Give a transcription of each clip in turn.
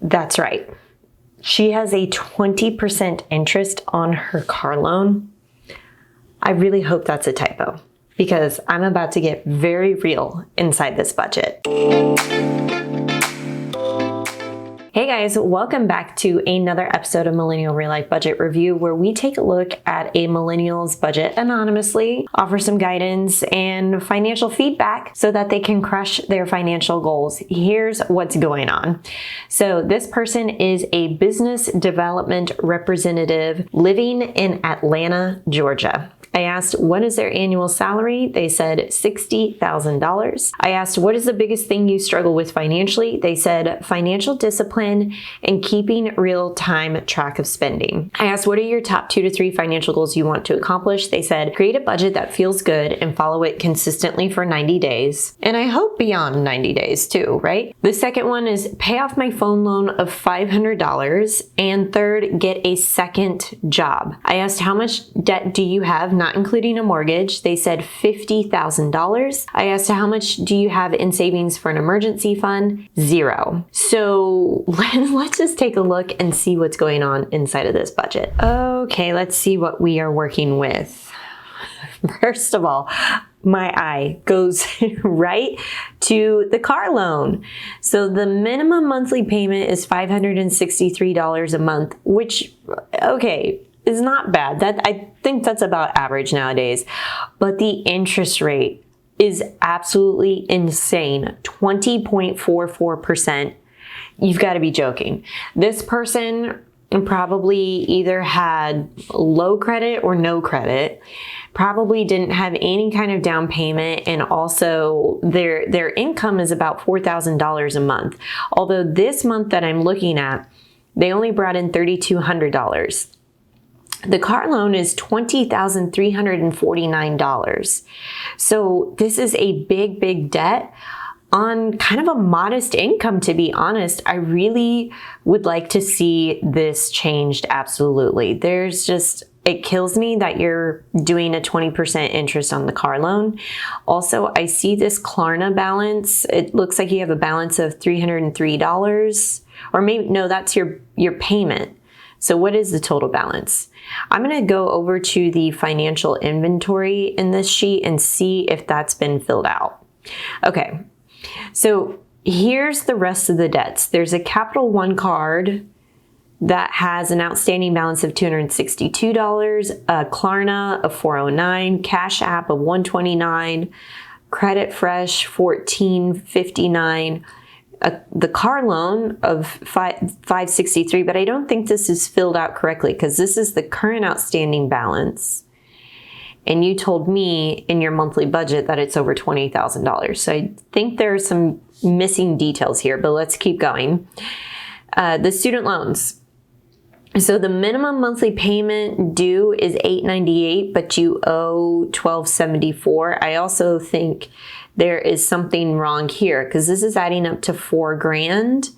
That's right. She has a 20% interest on her car loan. I really hope that's a typo because I'm about to get very real inside this budget. Hey guys, welcome back to another episode of Millennial Real Life Budget Review, where we take a look at a millennial's budget anonymously, offer some guidance and financial feedback so that they can crush their financial goals. Here's what's going on. So this person is a business development representative living in Atlanta, Georgia. I asked, what is their annual salary? They said $60,000. I asked, what is the biggest thing you struggle with financially? They said financial discipline and keeping real-time track of spending. I asked, what are your top 2 to 3 financial goals you want to accomplish? They said, create a budget that feels good and follow it consistently for 90 days. And I hope beyond 90 days too, right? The second one is pay off my phone loan of $500. And third, get a second job. I asked, how much debt do you have, not including a mortgage? They said $50,000. I asked, how much do you have in savings for an emergency fund? 0. So let's just take a look and see what's going on inside of this budget. Okay, let's see what we are working with. First of all, my eye goes right to the car loan. So the minimum monthly payment is $563 a month, which, okay, is not bad. I think that's about average nowadays. But the interest rate is absolutely insane. 20.44%. You've got to be joking. This person probably either had low credit or no credit, probably didn't have any kind of down payment, and also their income is about $4,000 a month. Although this month that I'm looking at, they only brought in $3,200. The car loan is $20,349. So this is a big debt on kind of a modest income, to be honest. I really would like to see this changed, absolutely. It kills me that you're doing a 20% interest on the car loan. Also, I see this Klarna balance. It looks like you have a balance of $303, or maybe, no, that's your payment. So what is the total balance? I'm going to go over to the financial inventory in this sheet and see if that's been filled out. Okay, so here's the rest of the debts. There's a Capital One card that has an outstanding balance of $262, a Klarna of $409, Cash App of $129, Credit Fresh $14.59, the car loan of $563, but I don't think this is filled out correctly because this is the current outstanding balance. And you told me in your monthly budget that it's over $20,000. So I think there are some missing details here, but let's keep going. The student loans. So the minimum monthly payment due is $898, but you owe $1,274. I also think there is something wrong here because this is adding up to $4,000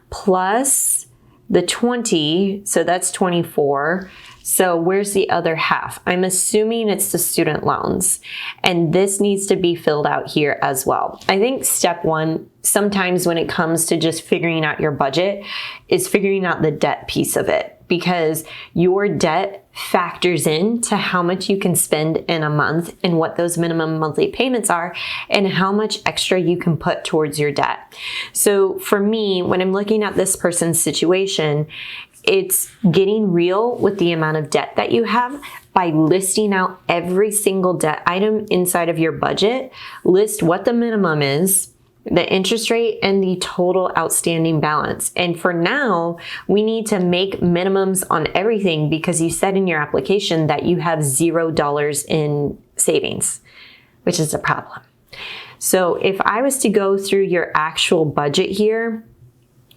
plus the 20, so that's 24. So where's the other half? I'm assuming it's the student loans, and this needs to be filled out here as well. I think step one, sometimes when it comes to just figuring out your budget, is figuring out the debt piece of it, because your debt factors into how much you can spend in a month and what those minimum monthly payments are and how much extra you can put towards your debt. So for me, when I'm looking at this person's situation, it's getting real with the amount of debt that you have by listing out every single debt item inside of your budget. List what the minimum is, the interest rate, and the total outstanding balance. And for now, we need to make minimums on everything because you said in your application that you have $0 in savings, which is a problem. So if I was to go through your actual budget here,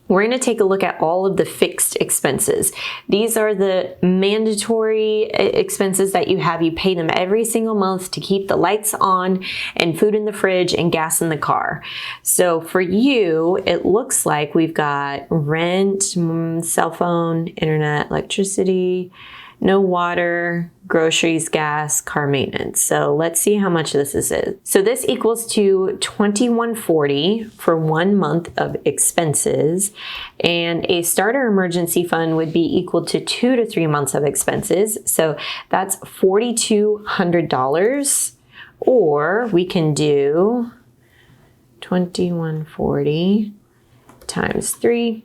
we're going to take a look at all of the fixed expenses. These are the mandatory expenses that you have. You pay them every single month to keep the lights on and food in the fridge and gas in the car. So for you, it looks like we've got rent, cell phone, internet, electricity, no water, groceries, gas, car maintenance. So let's see how much this is. So this equals to $21.40 for 1 month of expenses, and a starter emergency fund would be equal to 2 to 3 months of expenses. So that's $4,200, or we can do 2140 times 3,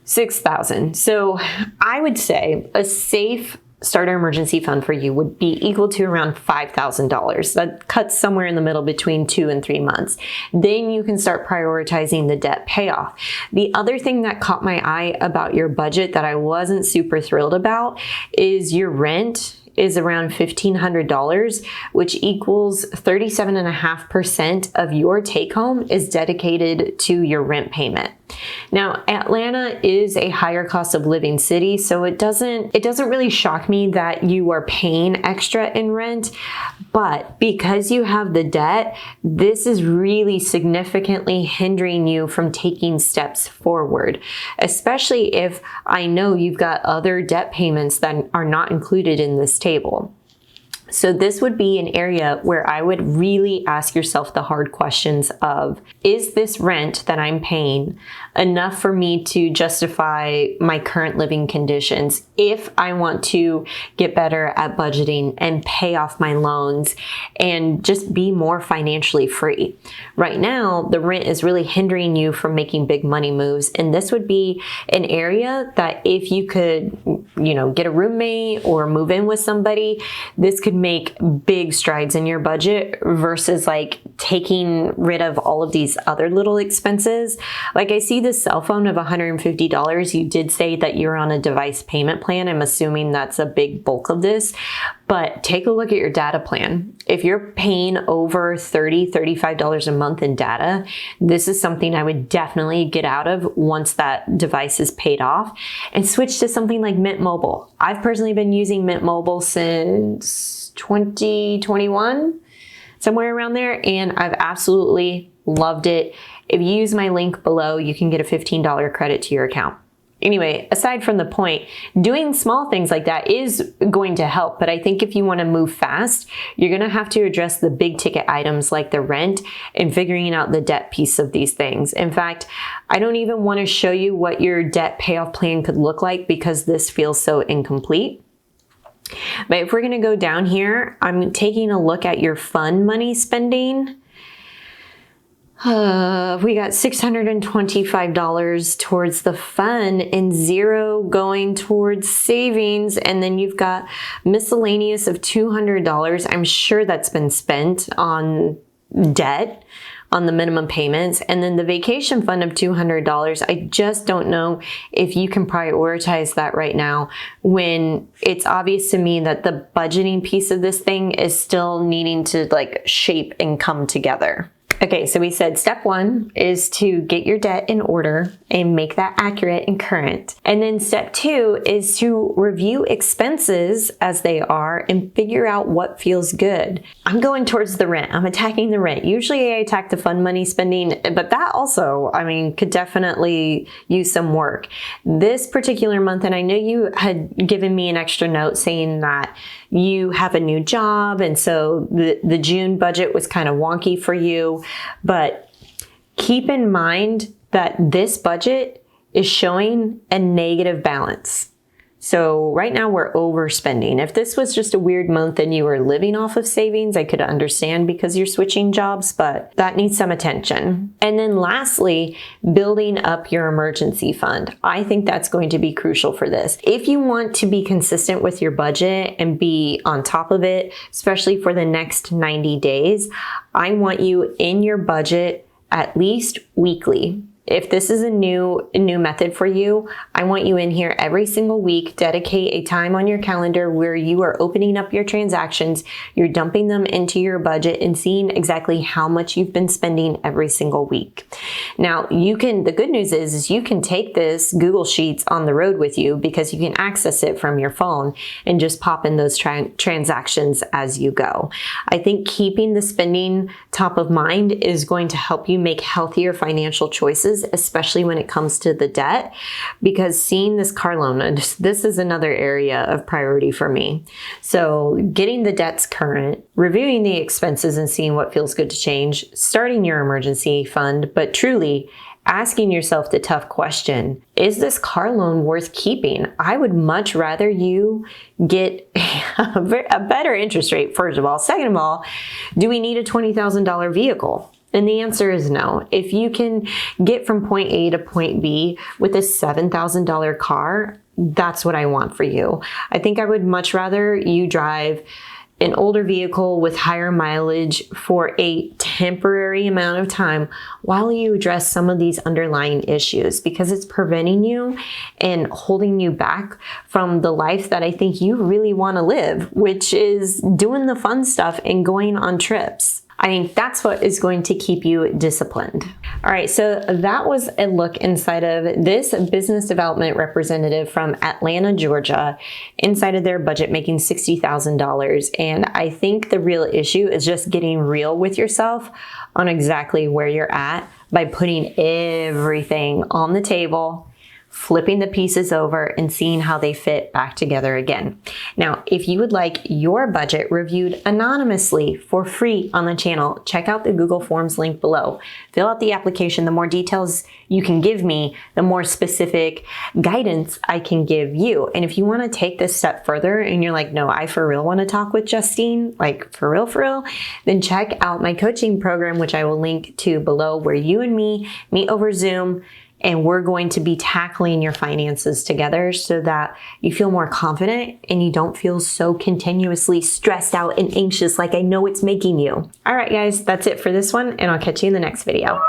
6,000. So I would say a safe starter emergency fund for you would be equal to around $5,000. That cuts somewhere in the middle between 2 and 3 months. Then you can start prioritizing the debt payoff. The other thing that caught my eye about your budget that I wasn't super thrilled about is your rent is around $1,500, which equals 37.5% of your take home is dedicated to your rent payment. Now, Atlanta is a higher cost of living city, so it doesn't really shock me that you are paying extra in rent, but because you have the debt, this is really significantly hindering you from taking steps forward, especially if I know you've got other debt payments that are not included in this table. So this would be an area where I would really ask yourself the hard questions of, is this rent that I'm paying enough for me to justify my current living conditions if I want to get better at budgeting and pay off my loans and just be more financially free? Right now, the rent is really hindering you from making big money moves, and this would be an area that if you could, get a roommate or move in with somebody, this could make big strides in your budget versus like taking rid of all of these other little expenses. Like I see this cell phone of $150. You did say that you're on a device payment plan. I'm assuming that's a big bulk of this, but take a look at your data plan. If you're paying over $30, $35 a month in data, this is something I would definitely get out of once that device is paid off and switch to something like Mint Mobile. I've personally been using Mint Mobile since 2021, somewhere around there, and I've absolutely loved it. If you use my link below, you can get a $15 credit to your account. Anyway, aside from the point, doing small things like that is going to help, but I think if you want to move fast, you're going to have to address the big ticket items like the rent and figuring out the debt piece of these things. In fact, I don't even want to show you what your debt payoff plan could look like because this feels so incomplete. But if we're going to go down here, I'm taking a look at your fund money spending. We got $625 towards the fund and $0 going towards savings. And then you've got miscellaneous of $200. I'm sure that's been spent on debt, on the minimum payments, and then the vacation fund of $200. I just don't know if you can prioritize that right now when it's obvious to me that the budgeting piece of this thing is still needing to like shape and come together. Okay, so we said step 1 is to get your debt in order and make that accurate and current. And then step 2 is to review expenses as they are and figure out what feels good. I'm going towards the rent. I'm attacking the rent. Usually I attack the fund money spending, but that also, could definitely use some work. This particular month, and I know you had given me an extra note saying that you have a new job, and so the June budget was kind of wonky for you. But keep in mind that this budget is showing a negative balance. So right now we're overspending. If this was just a weird month and you were living off of savings, I could understand because you're switching jobs, but that needs some attention. And then lastly, building up your emergency fund. I think that's going to be crucial for this. If you want to be consistent with your budget and be on top of it, especially for the next 90 days, I want you in your budget at least weekly. If this is a new method for you, I want you in here every single week. Dedicate a time on your calendar where you are opening up your transactions, you're dumping them into your budget and seeing exactly how much you've been spending every single week. Now, the good news is you can take this Google Sheets on the road with you because you can access it from your phone and just pop in those transactions as you go. I think keeping the spending top of mind is going to help you make healthier financial choices finances, especially when it comes to the debt, because seeing this car loan, and this is another area of priority for me. So getting the debts current, reviewing the expenses and seeing what feels good to change, starting your emergency fund, but truly asking yourself the tough question, is this car loan worth keeping? I would much rather you get a better interest rate, first of all. Second of all, do we need a $20,000 vehicle? And the answer is no. If you can get from point A to point B with a $7,000 car, that's what I want for you. I think I would much rather you drive an older vehicle with higher mileage for a temporary amount of time while you address some of these underlying issues, because it's preventing you and holding you back from the life that I think you really want to live, which is doing the fun stuff and going on trips. I think that's what is going to keep you disciplined. All right, so that was a look inside of this business development representative from Atlanta, Georgia, inside of their budget making $60,000. And I think the real issue is just getting real with yourself on exactly where you're at by putting everything on the table, flipping the pieces over and seeing how they fit back together again. Now, if you would like your budget reviewed anonymously for free on the channel, check out the Google Forms link below. Fill out the application. The more details you can give me, the more specific guidance I can give you. And if you want to take this step further and you're like, no, I for real want to talk with Justine, like for real, then check out my coaching program, which I will link to below, where you and me meet over Zoom. And we're going to be tackling your finances together so that you feel more confident and you don't feel so continuously stressed out and anxious like I know it's making you. All right, guys, that's it for this one, and I'll catch you in the next video.